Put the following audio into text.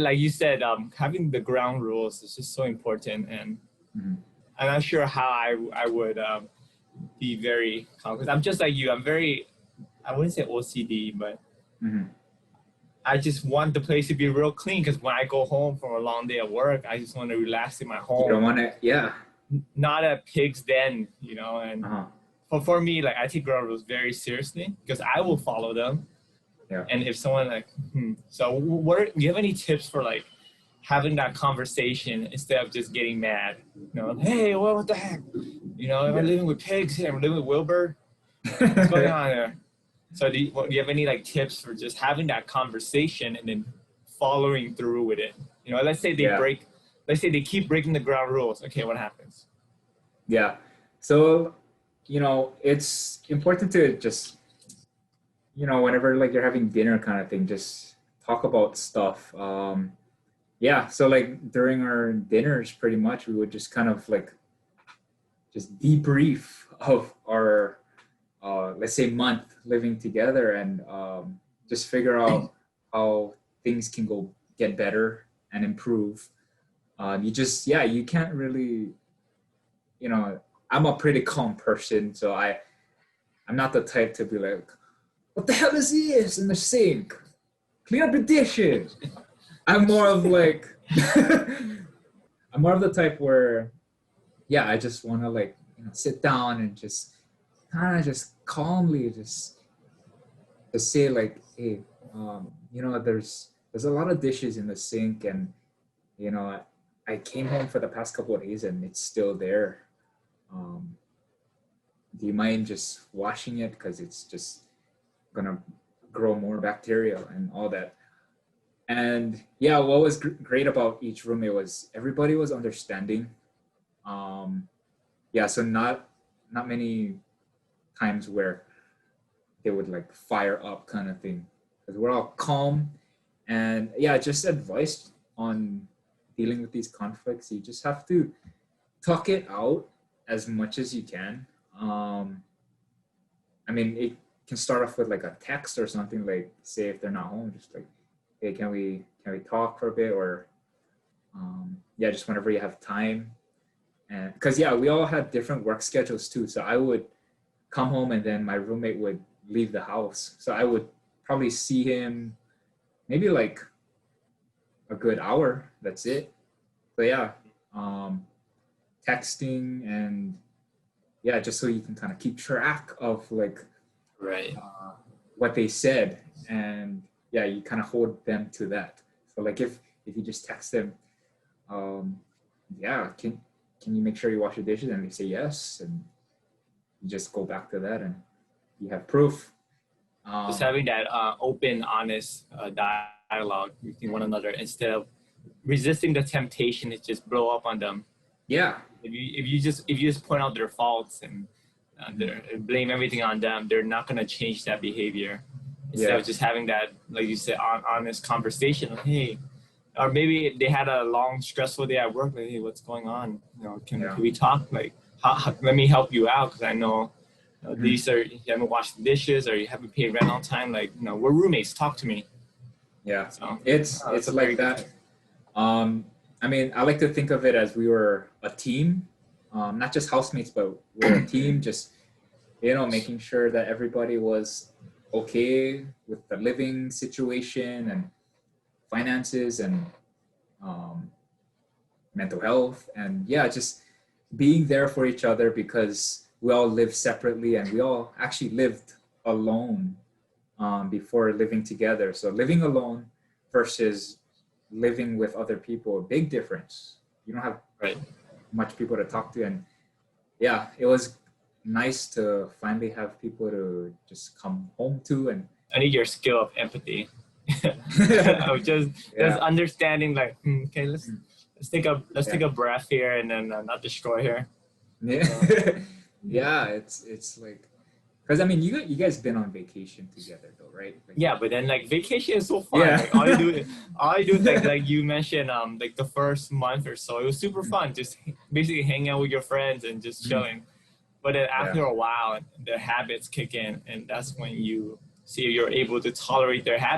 Like you said, having the ground rules is just so important, and I'm not sure how I would be very because I'm just like you. I'm very, I wouldn't say OCD, but I just want the place to be real clean because when I go home from a long day of work, I just want to relax in my home. You don't want to, yeah. Not a pig's den, you know. And for me, like I take ground rules very seriously because I will follow them. Yeah. And if someone like, so do you have any tips for like having that conversation instead of just getting mad? You know, hey, what the heck? You know, am I living with pigs here? I'm living with Wilbur. What's going on there? So do you have any like tips for just having that conversation and then following through with it? You know, let's say they keep breaking the ground rules. Okay, what happens? Yeah. So, you know, it's important to just, you know, whenever like you're having dinner kind of thing, just talk about stuff. Yeah. So like during our dinners, pretty much we would just kind of like just debrief of our, let's say month living together and just figure out how things can get better and improve. You can't really, you know, I'm a pretty calm person, so I'm not the type to be like, what the hell is this in the sink? Clean up the dishes. I'm more of like, I'm more of the type where, yeah, I just want to like, you know, sit down and just kind of just calmly just say like, hey, you know, there's a lot of dishes in the sink, and you know, I came home for the past couple of days and it's still there. Do you mind just washing it, because it's just gonna grow more bacteria and all that. And yeah, what was great about each roommate was everybody was understanding. Yeah, so not many times where they would like fire up kind of thing, because we're all calm. And yeah, just advice on dealing with these conflicts. You just have to talk it out as much as you can. I mean, it can start off with like a text or something, like say if they're not home, just like, hey, can we talk for a bit? Or yeah, just whenever you have time. And because yeah, we all had different work schedules too. So I would come home and then my roommate would leave the house. So I would probably see him maybe like a good hour. That's it. So yeah, texting and yeah, just so you can kind of keep track of like what they said, and yeah, you kind of hold them to that. So like if you just text them, yeah, can you make sure you wash your dishes, and they say yes, and you just go back to that and you have proof. Just having that open, honest dialogue between one another instead of resisting the temptation to just blow up on them. Yeah. If you just point out their faults and blame everything on them, they're not gonna change that behavior. Instead of just having that, like you said, honest conversation. Like, hey, or maybe they had a long, stressful day at work. Like, hey, what's going on? You know, can we talk? Like, let me help you out, because I know these are, you haven't washed the dishes or you haven't paid rent on time. Like, you know, we're roommates. Talk to me. Yeah, so, it's like that. I mean, I like to think of it as we were a team, not just housemates, but we're a team. Just, you know, making sure that everybody was okay with the living situation and finances and mental health, and yeah, just being there for each other, because we all live separately and we all actually lived alone before living together. So living alone versus living with other people, a big difference. You don't have much people to talk to, and yeah, it was nice to finally have people to just come home to. And I need your skill of empathy. just understanding, like, okay, let's take a breath here and then not destroy her. Yeah. Yeah, it's like, because I mean, you guys been on vacation together though, right? Like, yeah, but then like vacation is so fun. Yeah. Like, all you do like you mentioned, like the first month or so, it was super fun, just basically hanging out with your friends and just chilling. But then after a while, the habits kick in, and that's when you see you're able to tolerate their habits.